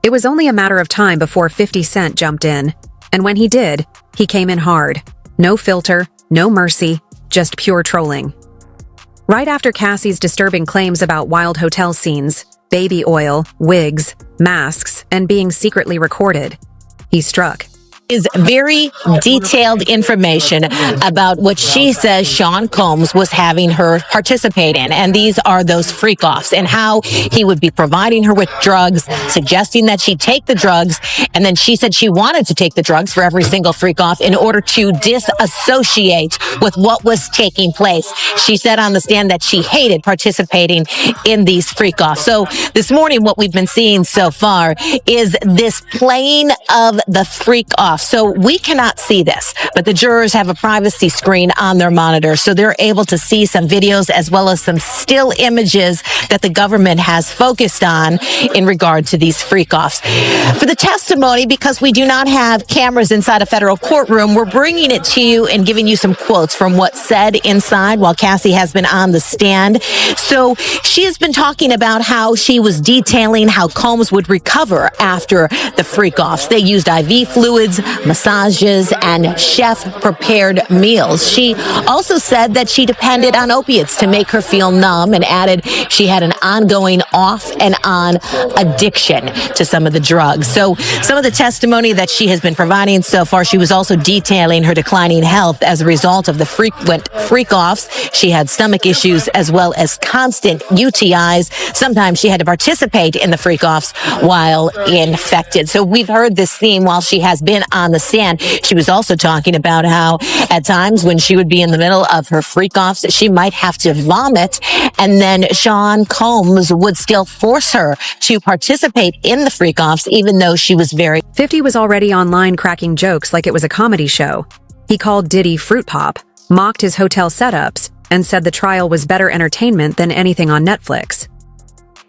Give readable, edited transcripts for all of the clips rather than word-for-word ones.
It was only a matter of time before 50 Cent jumped in. And when he did, he came in hard. No filter, no mercy, just pure trolling. Right after Cassie's disturbing claims about wild hotel scenes, baby oil, wigs, masks, and being secretly recorded, he struck. Is very detailed information about what she says Sean Combs was having her participate in. And these are those freak-offs and how he would be providing her with drugs, suggesting that she take the drugs. And then she said she wanted to take the drugs for every single freak-off in order to disassociate with what was taking place. She said on the stand that she hated participating in these freak-offs. So this morning, what we've been seeing so far is this playing of the freak-off. So we cannot see this, but the jurors have a privacy screen on their monitor, so they're able to see some videos as well as some still images that the government has focused on in regard to these freak-offs. For the testimony, because we do not have cameras inside a federal courtroom, we're bringing it to you and giving you some quotes from what's said inside while Cassie has been on the stand. So she has been talking about how she was detailing how Combs would recover after the freak-offs. They used IV fluids, massages, and chef-prepared meals. She also said that she depended on opiates to make her feel numb and added she had an ongoing off and on addiction to some of the drugs. So some of the testimony that she has been providing so far, she was also detailing her declining health as a result of the frequent freak-offs. She had stomach issues as well as constant UTIs. Sometimes she had to participate in the freak-offs while infected. So we've heard this theme while she has been on the stand. She was also talking about how at times when she would be in the middle of her freak-offs, she might have to vomit, and then Sean Combs would still force her to participate in the freak-offs, even though she was very... 50 was already online cracking jokes like it was a comedy show. He called Diddy fruit pop, mocked his hotel setups, and said the trial was better entertainment than anything on Netflix.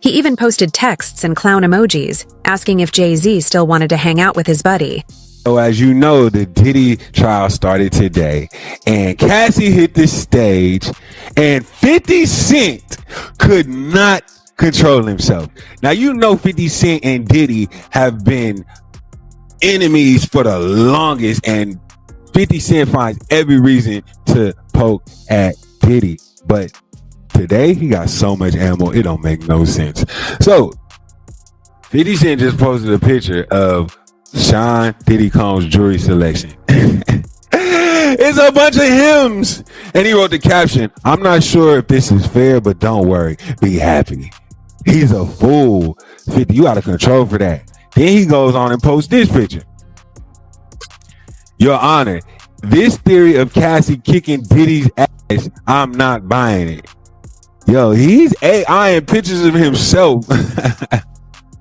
He even posted texts and clown emojis, asking if Jay-Z still wanted to hang out with his buddy. So as you know, the Diddy trial started today, and Cassie hit the stage, and 50 Cent could not control himself. Now, you know 50 Cent and Diddy have been enemies for the longest, and 50 Cent finds every reason to poke at Diddy. But today, he got so much ammo, it don't make no sense. So, 50 Cent just posted a picture of Sean Diddy Combs jewelry selection. It's a bunch of hymns. And he wrote the caption, "I'm not sure if this is fair, but don't worry, be happy." He's a fool. 50, you out of control for that. Then he goes on and posts this picture. "Your Honor, this theory of Cassie kicking Diddy's ass, I'm not buying it." Yo, he's AIing pictures of himself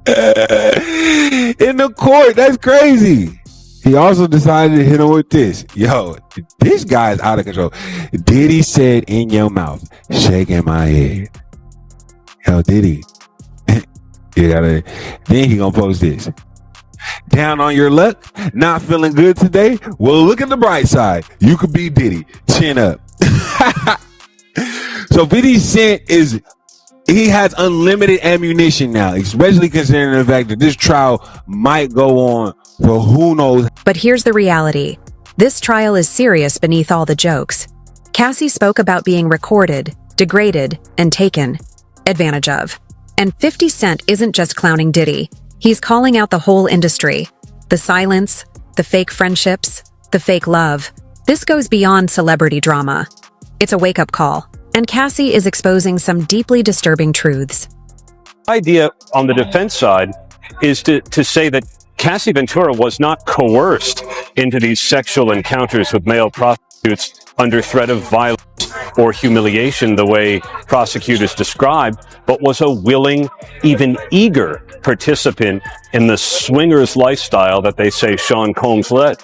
in the court. That's crazy. He also decided to hit him with this. Yo, this guy's out of control. Diddy said in your mouth, shaking my head. Yo, Diddy. Then he gonna post this. "Down on your luck? Not feeling good today? Well, look at the bright side. You could be Diddy. Chin up." So 50 Cent he has unlimited ammunition now, especially considering the fact that this trial might go on for who knows. But here's the reality. This trial is serious beneath all the jokes. Cassie spoke about being recorded, degraded, and taken advantage of. And 50 Cent isn't just clowning Diddy. He's calling out the whole industry. The silence, the fake friendships, the fake love. This goes beyond celebrity drama. It's a wake-up call. And Cassie is exposing some deeply disturbing truths. The idea on the defense side is to say that Cassie Ventura was not coerced into these sexual encounters with male prostitutes under threat of violence or humiliation, the way prosecutors described, but was a willing, even eager participant in the swingers lifestyle that they say Sean Combs led.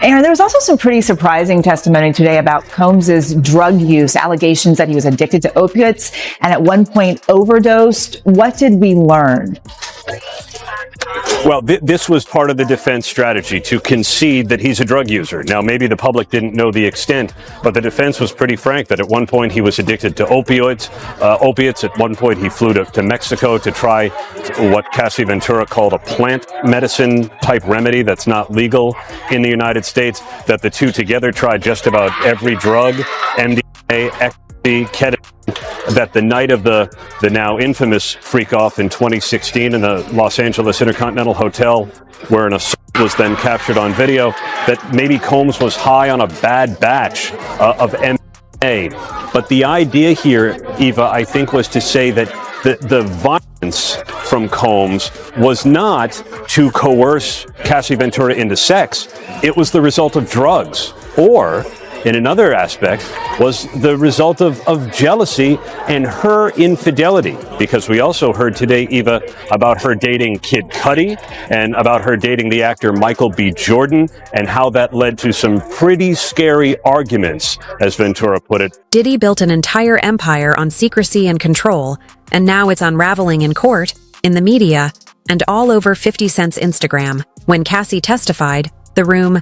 Aaron, there was also some pretty surprising testimony today about Combs's drug use, allegations that he was addicted to opiates and at one point overdosed. What did we learn? Well, this was part of the defense strategy, to concede that he's a drug user. Now, maybe the public didn't know the extent, but the defense was pretty frank that at one point he was addicted to opiates. At one point he flew to Mexico to try what Cassie Ventura called a plant medicine type remedy that's not legal in the United States, that the two together tried just about every drug, MDMA, ecstasy, ketamine, that the night of the now infamous freak-off in 2016 in the Los Angeles Intercontinental Hotel, where an assault was then captured on video, that maybe Combs was high on a bad batch of MDMA. But the idea here, Eva, I think, was to say that the violence from Combs was not to coerce Cassie Ventura into sex. It was the result of drugs, or in another aspect, was the result of jealousy and her infidelity. Because we also heard today, Eva, about her dating Kid Cudi and about her dating the actor Michael B. Jordan, and how that led to some pretty scary arguments, as Ventura put it. Diddy built an entire empire on secrecy and control, and now it's unraveling in court, in the media, and all over 50 Cent's Instagram. When Cassie testified, the room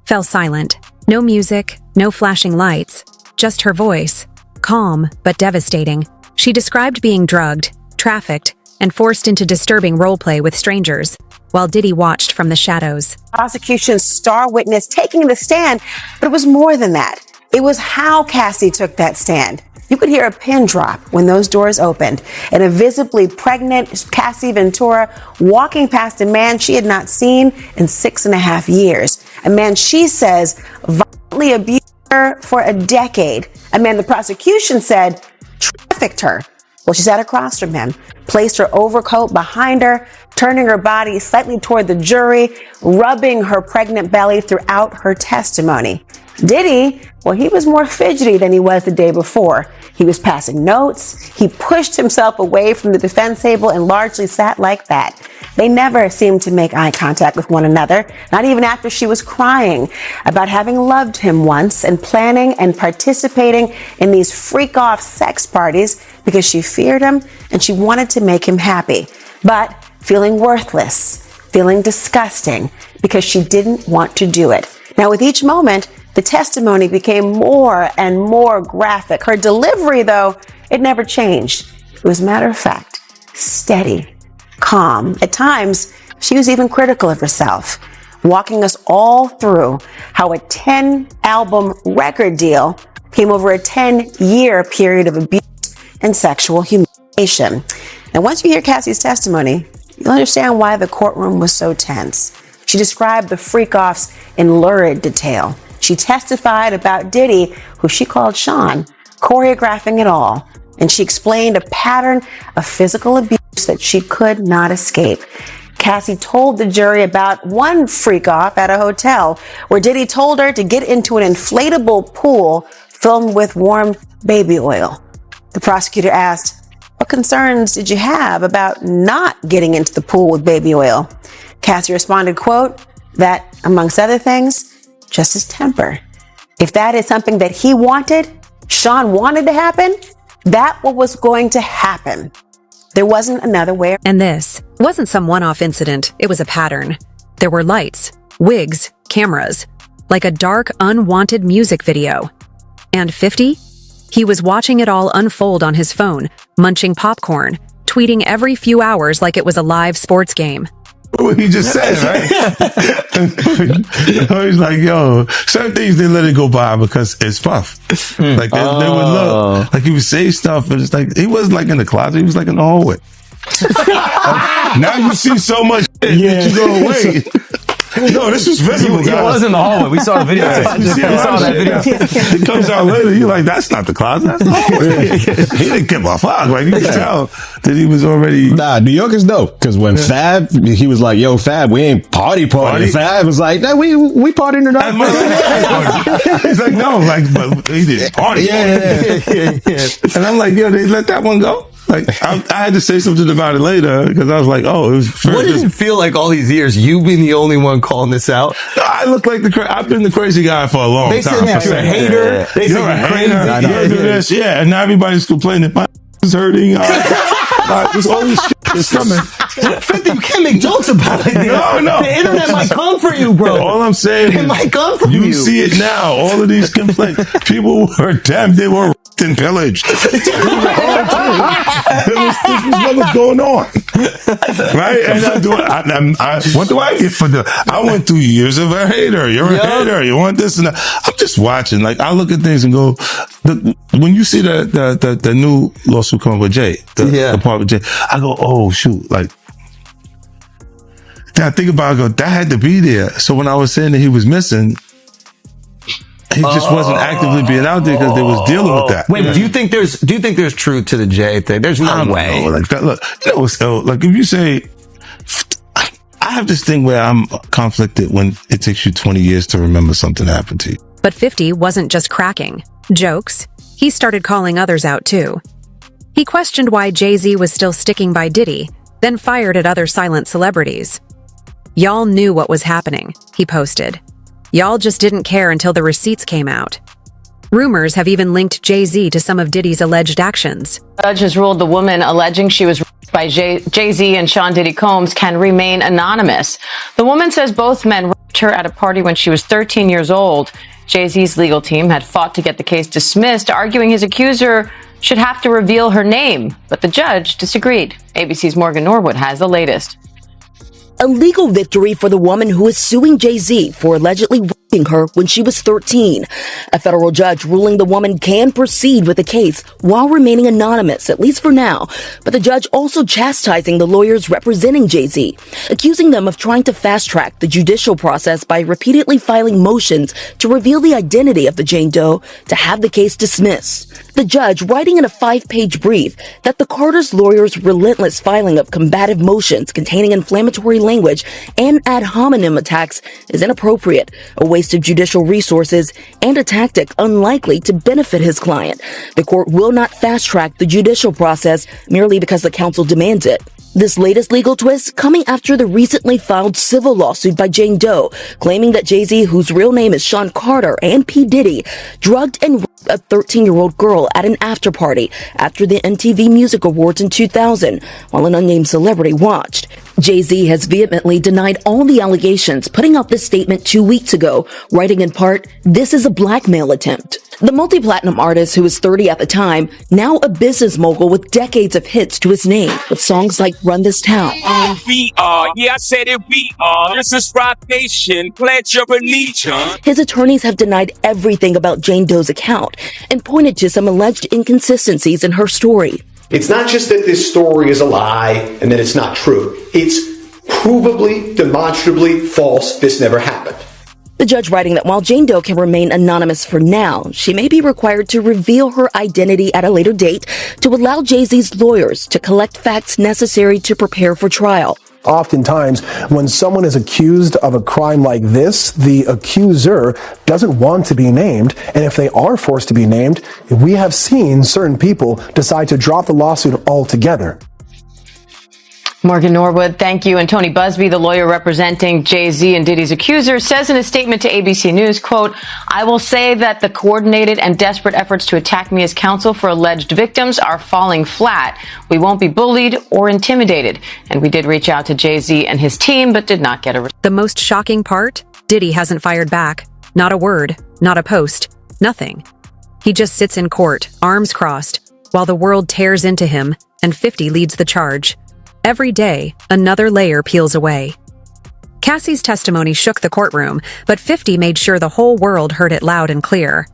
fell silent. No music, no flashing lights, just her voice, calm but devastating. She described being drugged, trafficked, and forced into disturbing roleplay with strangers, while Diddy watched from the shadows. Prosecution's star witness taking the stand, but it was more than that. It was how Cassie took that stand. You could hear a pin drop when those doors opened, and a visibly pregnant Cassie Ventura walking past a man she had not seen in 6.5 years. A man she says violently abused her for a decade. A man the prosecution said trafficked her. Well, she sat across from him, placed her overcoat behind her, turning her body slightly toward the jury, rubbing her pregnant belly throughout her testimony. Diddy, well, he was more fidgety than he was the day before. He was passing notes. He pushed himself away from the defense table and largely sat like that. They never seemed to make eye contact with one another, not even after she was crying about having loved him once and planning and participating in these freak-off sex parties because she feared him and she wanted to make him happy, but feeling worthless, feeling disgusting because she didn't want to do it. Now, with each moment, the testimony became more and more graphic. Her delivery, though, it never changed. It was matter of fact, steady, calm. At times, she was even critical of herself, walking us all through how a 10-album record deal came over a 10-year period of abuse and sexual humiliation. Now, once you hear Cassie's testimony, you'll understand why the courtroom was so tense. She described the freak-offs in lurid detail. She testified about Diddy, who she called Sean, choreographing it all. And she explained a pattern of physical abuse that she could not escape. Cassie told the jury about one freak-off at a hotel where Diddy told her to get into an inflatable pool filled with warm baby oil. The prosecutor asked, "What concerns did you have about not getting into the pool with baby oil?" Cassie responded, quote, that, amongst other things, just his temper. If that is something that he wanted, Sean wanted to happen, that what was going to happen. There wasn't another way. And this wasn't some one-off incident, it was a pattern. There were lights, wigs, cameras, like a dark, unwanted music video. And 50? He was watching it all unfold on his phone, munching popcorn, tweeting every few hours like it was a live sports game. What he just said, right? He's like, yo, certain things they let it go by because it's puff. Like they would look, like he would say stuff, and it's like he wasn't like in the closet, he was like in the hallway. Now you see so much shit that you go, wait. No, this was visible. He was in the hallway. We saw the video. We saw that video. It comes out later. You're like, that's not the closet. That's the hallway. He didn't give a fuck. Like, you could tell that he was already. Nah, New Yorkers know. Because when Fab, he was like, yo, Fab, we ain't party. Fab was like, nah, we partying tonight. He's like, no, like, but he didn't party. Yeah. And I'm like, yo, they let that one go? Like, I had to say something about it later because I was like, oh, it was. What does it feel like all these years? You being the only one calling this out? No, I look like I've been the crazy guy for a long time. They said you're a hater. They said you're crazy. You do this, yeah. And now everybody's complaining. My is hurting. All this shit is coming. 50, you can't make jokes about it. No. The internet might come for you, bro. All I'm saying it might come from you see it now. All of these complaints. People were damn, they were raped and pillaged. This was what was going on. Right? And what do I get for I went through years of a hater. You're a hater. You want this and that. I'm just watching. Like, I look at things and go, when you see the new lawsuit coming with Jay, the part with Jay, I go, oh, shoot. Like, then I think about it, I go, that had to be there. So when I was saying that he was missing, he just wasn't actively being out there because they was dealing with that. Wait, do you think there's truth to the Jay thing? There's no way. Like that, look, like if you say, I have this thing where I'm conflicted when it takes you 20 years to remember something happened to you. But 50 wasn't just cracking jokes. He started calling others out too. He questioned why Jay-Z was still sticking by Diddy, then fired at other silent celebrities. Y'all knew what was happening, he posted. Y'all just didn't care until the receipts came out. Rumors have even linked Jay-Z to some of Diddy's alleged actions. The judge has ruled the woman alleging she was raped by Jay-Z and Sean Diddy Combs can remain anonymous. The woman says both men raped her at a party when she was 13 years old. Jay-Z's legal team had fought to get the case dismissed, arguing his accuser should have to reveal her name, but the judge disagreed. ABC's Morgan Norwood has the latest. A legal victory for the woman who is suing Jay-Z for allegedly raping her when she was 13. A federal judge ruling the woman can proceed with the case while remaining anonymous, at least for now. But the judge also chastising the lawyers representing Jay-Z, accusing them of trying to fast-track the judicial process by repeatedly filing motions to reveal the identity of the Jane Doe to have the case dismissed. The judge writing in a 5-page brief that the Carter's lawyers' relentless filing of combative motions containing inflammatory language and ad hominem attacks is inappropriate, a waste of judicial resources, and a tactic unlikely to benefit his client. The court will not fast-track the judicial process merely because the counsel demands it. This latest legal twist coming after the recently filed civil lawsuit by Jane Doe, claiming that Jay-Z, whose real name is Sean Carter, and P. Diddy, drugged and raped a 13-year-old girl at an after-party after the MTV Music Awards in 2000, while an unnamed celebrity watched. Jay-Z has vehemently denied all the allegations, putting out this statement 2 weeks ago, writing in part, "This is a blackmail attempt." The multi-platinum artist, who was 30 at the time, now a business mogul with decades of hits to his name, with songs like Run This Town. We are, yeah, I said it, we are. This is Rock Nation, pledge your allegiance. His attorneys have denied everything about Jane Doe's account and pointed to some alleged inconsistencies in her story. It's not just that this story is a lie and that it's not true. It's provably, demonstrably false. This never happened. The judge writing that while Jane Doe can remain anonymous for now, she may be required to reveal her identity at a later date to allow Jay-Z's lawyers to collect facts necessary to prepare for trial. Oftentimes, when someone is accused of a crime like this, the accuser doesn't want to be named. And if they are forced to be named, we have seen certain people decide to drop the lawsuit altogether. Morgan Norwood, thank you. And Tony Busby, the lawyer representing Jay-Z and Diddy's accuser, says in a statement to ABC News, quote, "I will say that the coordinated and desperate efforts to attack me as counsel for alleged victims are falling flat. We won't be bullied or intimidated." And we did reach out to Jay-Z and his team, but did not get a response. The most shocking part? Diddy hasn't fired back. Not a word, not a post, nothing. He just sits in court, arms crossed, while the world tears into him and 50 leads the charge. Every day, another layer peels away. Cassie's testimony shook the courtroom, but 50 made sure the whole world heard it loud and clear.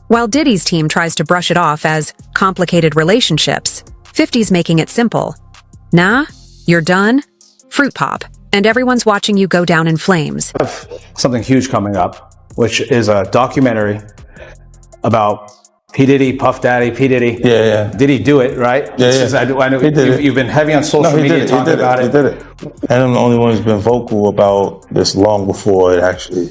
While Diddy's team tries to brush it off as complicated relationships, 50's making it simple. Nah, you're done? Fruit pop. And everyone's watching you go down in flames. Something huge coming up, which is a documentary about P. Diddy, Puff Daddy, P. Diddy. Yeah. Did he do it, right? Yeah. I know you've been heavy on social media talking about it. He did it. And I'm the only one who's been vocal about this long before it actually.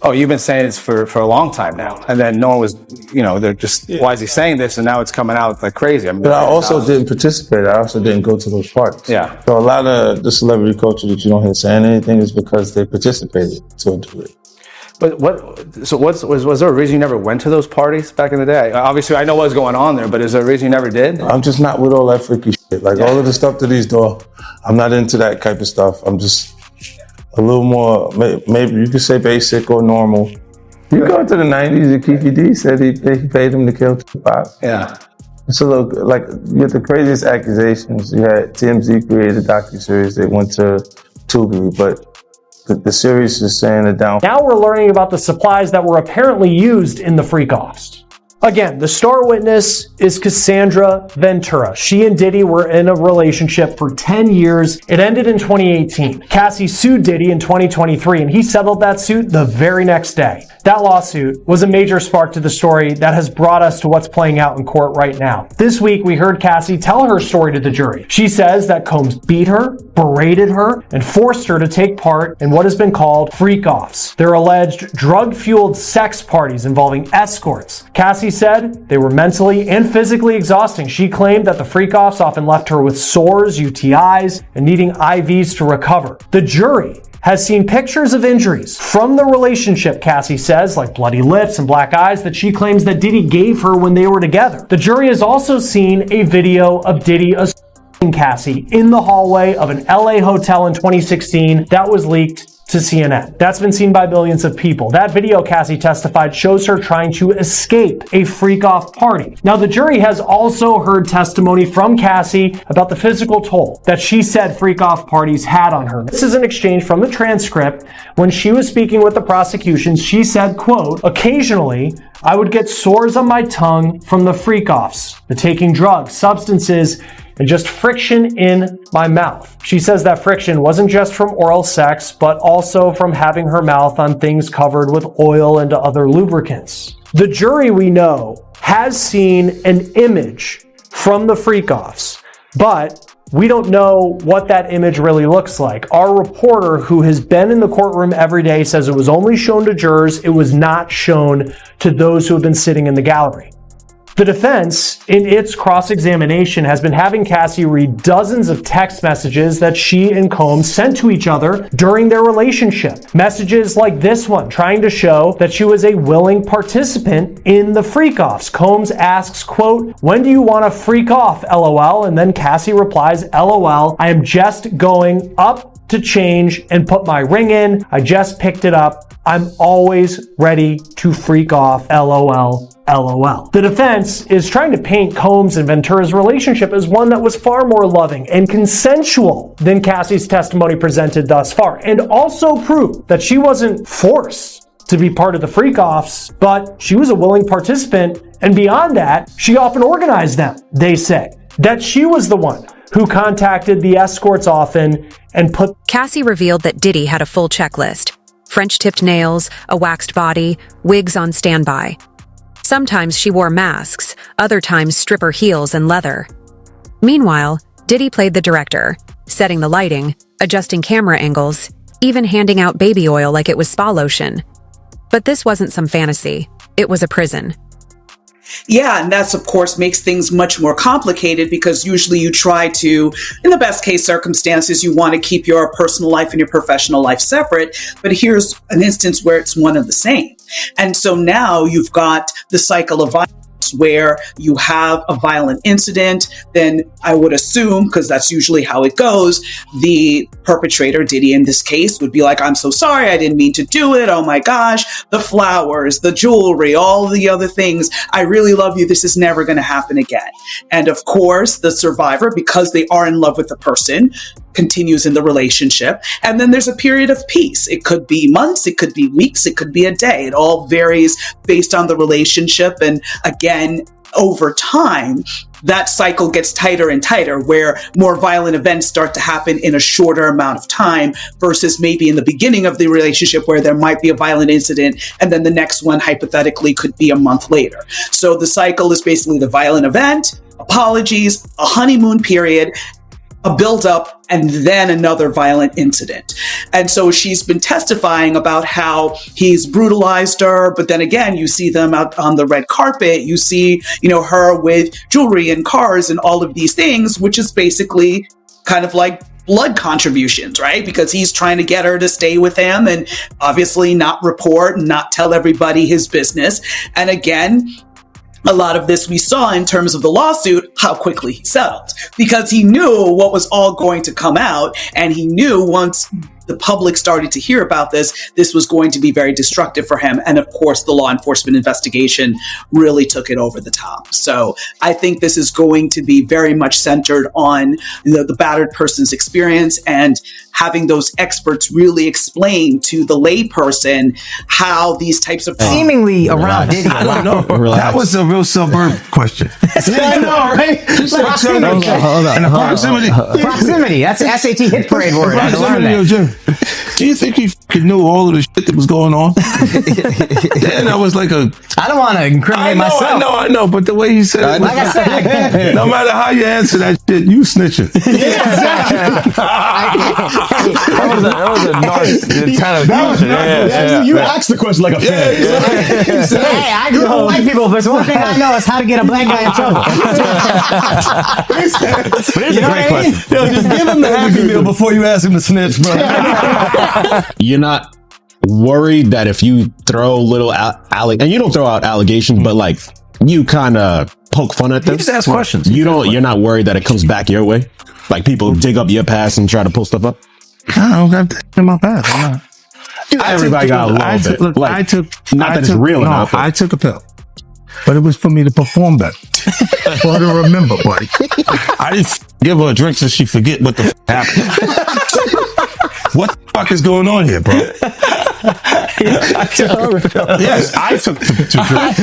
Oh, you've been saying this for a long time now. And then no one was, they're just, why is he saying this? And now it's coming out like crazy. But I also didn't participate. I also didn't go to those parties. Yeah. So a lot of the celebrity culture that you don't hear saying anything is because they participated to a degree. But was there a reason you never went to those parties back in the day? Obviously, I know what was going on there, but is there a reason you never did? I'm just not with all that freaky shit. Like all of the stuff that he's doing, I'm not into that type of stuff. I'm just a little more, maybe you could say basic or normal. You go to the 90s and Kiki D said he paid him to kill Tupac. Yeah. So look, like with the craziest accusations, you had TMZ created a docuseries. They went to Tubi, but the series is saying it down. Now we're learning about the supplies that were apparently used in the freak-offs. Again, the star witness is Cassandra Ventura. She and Diddy were in a relationship for 10 years. It ended in 2018. Cassie sued Diddy in 2023, and he settled that suit the very next day. That lawsuit was a major spark to the story that has brought us to what's playing out in court right now. This week, we heard Cassie tell her story to the jury. She says that Combs beat her, berated her, and forced her to take part in what has been called freak-offs. They're alleged drug-fueled sex parties involving escorts. Cassie said they were mentally and physically exhausting. She claimed that the freak-offs often left her with sores, UTIs, and needing IVs to recover. The jury has seen pictures of injuries from the relationship, Cassie says, like bloody lips and black eyes that she claims that Diddy gave her when they were together. The jury has also seen a video of Diddy assaulting Cassie in the hallway of an LA hotel in 2016 that was leaked to CNN. That's been seen by millions of people. That video, Cassie testified, shows her trying to escape a freak-off party. Now, the jury has also heard testimony from Cassie about the physical toll that she said freak-off parties had on her. This is an exchange from the transcript. When she was speaking with the prosecution, she said, quote, "Occasionally, I would get sores on my tongue from the freak-offs, the taking drugs, substances, and just friction in my mouth." She says that friction wasn't just from oral sex, but also from having her mouth on things covered with oil and other lubricants. The jury, we know, has seen an image from the freak-offs, but we don't know what that image really looks like. Our reporter, who has been in the courtroom every day, says it was only shown to jurors. It was not shown to those who have been sitting in the gallery. The defense, in its cross-examination, has been having Cassie read dozens of text messages that she and Combs sent to each other during their relationship. Messages like this one, trying to show that she was a willing participant in the freak-offs. Combs asks, quote, "When do you want to freak off, LOL?" And then Cassie replies, "LOL, I am just going up to change and put my ring in. I just picked it up. I'm always ready to freak off, LOL. LOL. The defense is trying to paint Combs and Ventura's relationship as one that was far more loving and consensual than Cassie's testimony presented thus far, and also prove that she wasn't forced to be part of the freak-offs, but she was a willing participant, and beyond that, she often organized them, they say. That she was the one who contacted the escorts often and put... Cassie revealed that Diddy had a full checklist. French-tipped nails, a waxed body, wigs on standby. Sometimes she wore masks, other times stripper heels and leather. Meanwhile, Diddy played the director, setting the lighting, adjusting camera angles, even handing out baby oil like it was spa lotion. But this wasn't some fantasy. It was a prison. Yeah, and that's, of course, makes things much more complicated because usually you try to, in the best case circumstances, you want to keep your personal life and your professional life separate. But here's an instance where it's one and the same. And so now you've got the cycle of violence where you have a violent incident, then I would assume, because that's usually how it goes, the perpetrator, Diddy in this case, would be like, "I'm so sorry, I didn't mean to do it. Oh my gosh, the flowers, the jewelry, all the other things. I really love you. This is never going to happen again." And of course, the survivor, because they are in love with the person, continues in the relationship. And then there's a period of peace. It could be months, it could be weeks, it could be a day. It all varies based on the relationship. And again, over time, that cycle gets tighter and tighter, where more violent events start to happen in a shorter amount of time versus maybe in the beginning of the relationship where there might be a violent incident and then the next one hypothetically could be a month later. So the cycle is basically the violent event, apologies, a honeymoon period, a buildup, and then another violent incident. And so she's been testifying about how he's brutalized her, but then again, you see them out on the red carpet, you see, her with jewelry and cars and all of these things, which is basically kind of like blood contributions, right? Because he's trying to get her to stay with him and obviously not report and not tell everybody his business. And again, a lot of this we saw in terms of the lawsuit, how quickly he settled, because he knew what was all going to come out. And he knew once the public started to hear about this was going to be very destructive for him. And of course, the law enforcement investigation really took it over the top. So I think this is going to be very much centered on the battered person's experience and having those experts really explain to the layperson how these types of seemingly around Diddy. I don't know. That was a real suburb question. I know, right? Proximity. And the proximity. Proximity. That's an SAT hit parade word. I learned that. Do you think he knew all of the shit that was going on? Then I was like I don't want to incriminate myself. I know, but the way he said it, like I said, no matter how you answer that shit, you snitching. Yeah, exactly. That was a nice kind of question. You asked the question like a fan. Hey, I grew up with white people. There's one thing I know is how to get a black guy in trouble. But it's a great question. Yo, just give him the Happy Meal before you ask him to snitch, bro. You're not worried that if you throw little and you don't throw out allegations, but like you kind of poke fun at them. You just ask questions. You're not worried that it comes back your way. Like people dig up your past and try to pull stuff up. I don't got that in my past. I'm not. Everybody got a little bit. Look, like, I took. Not that it's real enough. I took a pill, but it was for me to perform better. For her to remember, buddy. I didn't give her a drink so she forget what the happened. What the fuck is going on here, bro? Yes, I took two drugs.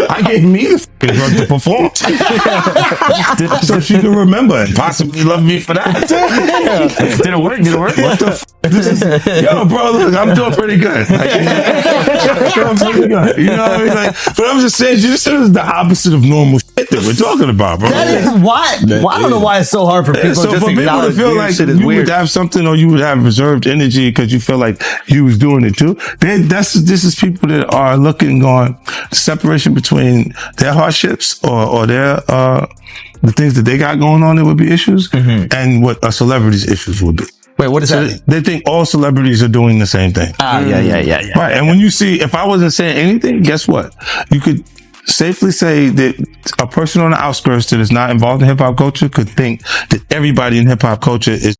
I gave me the fucking drug to perform. So she can remember and possibly love me for that. Did it work? What the fuck? Yo, bro, look, I'm doing pretty good. Like, I'm pretty good. You know what I mean? Like, but I'm just saying, this is the opposite of normal shit that we're talking about, bro. That is why. I don't know why it's so hard for people so just for to people to feel like you would have something or you would have reserved energy because you feel like you was doing it too. This is people that are looking on separation between their hardships or their the things that they got going on that would be issues and what a celebrity's issues would be. Wait, what is that? They think all celebrities are doing the same thing. Yeah. Right. And when you see, if I wasn't saying anything, guess what? You could safely say that a person on the outskirts that is not involved in hip hop culture could think that everybody in hip hop culture is